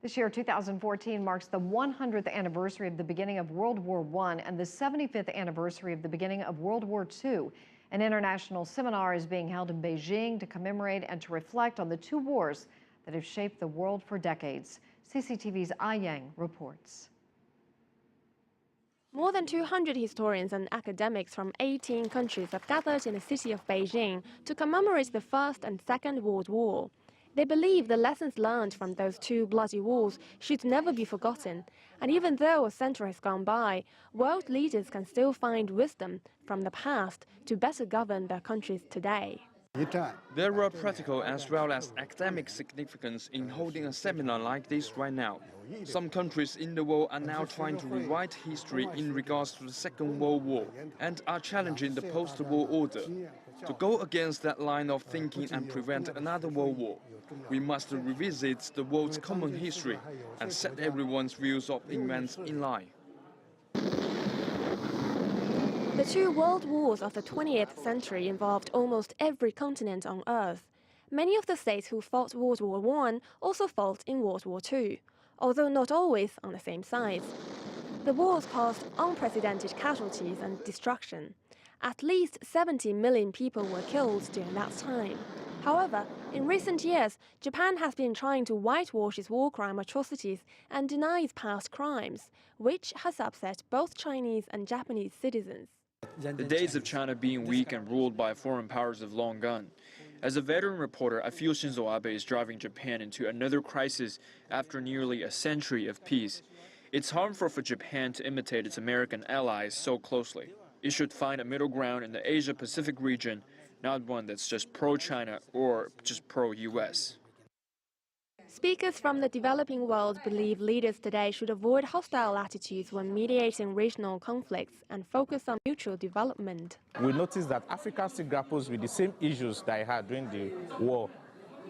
This year, 2014, marks the 100th anniversary of the beginning of World War I and the 75th anniversary of the beginning of World War II. An international seminar is being held in Beijing to commemorate and to reflect on the two wars that have shaped the world for decades. CCTV's Ai Yang reports. More than 200 historians and academics from 18 countries have gathered in the city of Beijing to commemorate the First and Second World War. They believe the lessons learned from those two bloody wars should never be forgotten. And even though a century has gone by, world leaders can still find wisdom from the past to better govern their countries today. There are practical as well as academic significance in holding a seminar like this right now. Some countries in the world are now trying to rewrite history in regards to the Second World War and are challenging the post-war order. To go against that line of thinking and prevent another world war, we must revisit the world's common history and set everyone's views of events in line. The two world wars of the 20th century involved almost every continent on Earth. Many of the states who fought World War I also fought in World War II, although not always on the same sides. The wars caused unprecedented casualties and destruction. At least 70 million people were killed during that time. However, in recent years, Japan has been trying to whitewash its war crime atrocities and denies past crimes, which has upset both Chinese and Japanese citizens. The days of China being weak and ruled by foreign powers have long gone. As a veteran reporter, I feel Shinzo Abe is driving Japan into another crisis after nearly a century of peace. It's harmful for Japan to imitate its American allies so closely. It should find a middle ground in the Asia-Pacific region, not one that's just pro-China or just pro-US. Speakers from the developing world believe leaders today should avoid hostile attitudes when mediating regional conflicts and focus on mutual development. We noticed that Africa still grapples with the same issues that it had during the war.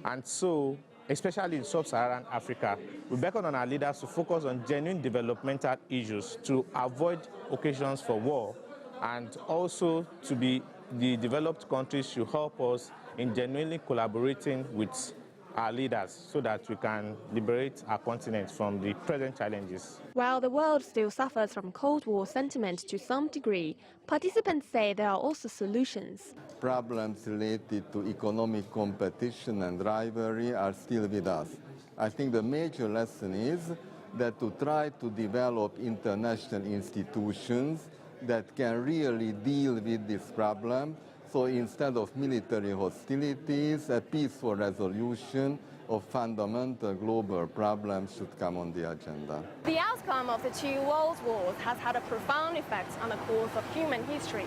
And so, especially in sub-Saharan Africa, we beckon on our leaders to focus on genuine developmental issues to avoid occasions for war, and also to be the developed countries should help us in genuinely collaborating with our leaders so that we can liberate our continent from the present challenges. While the world still suffers from Cold War sentiment to some degree, participants say there are also solutions. Problems related to economic competition and rivalry are still with us. I think the major lesson is that to try to develop international institutions that can really deal with this problem. So instead of military hostilities, a peaceful resolution of fundamental global problems should come on the agenda. The outcome of the two world wars has had a profound effect on the course of human history.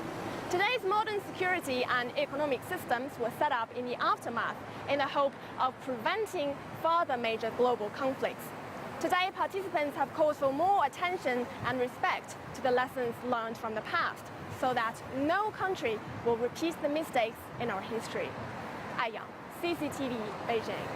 Today's modern security and economic systems were set up in the aftermath in the hope of preventing further major global conflicts. Today, participants have called for more attention and respect to the lessons learned from the past, so that no country will repeat the mistakes in our history. Ai Yang, CCTV, Beijing.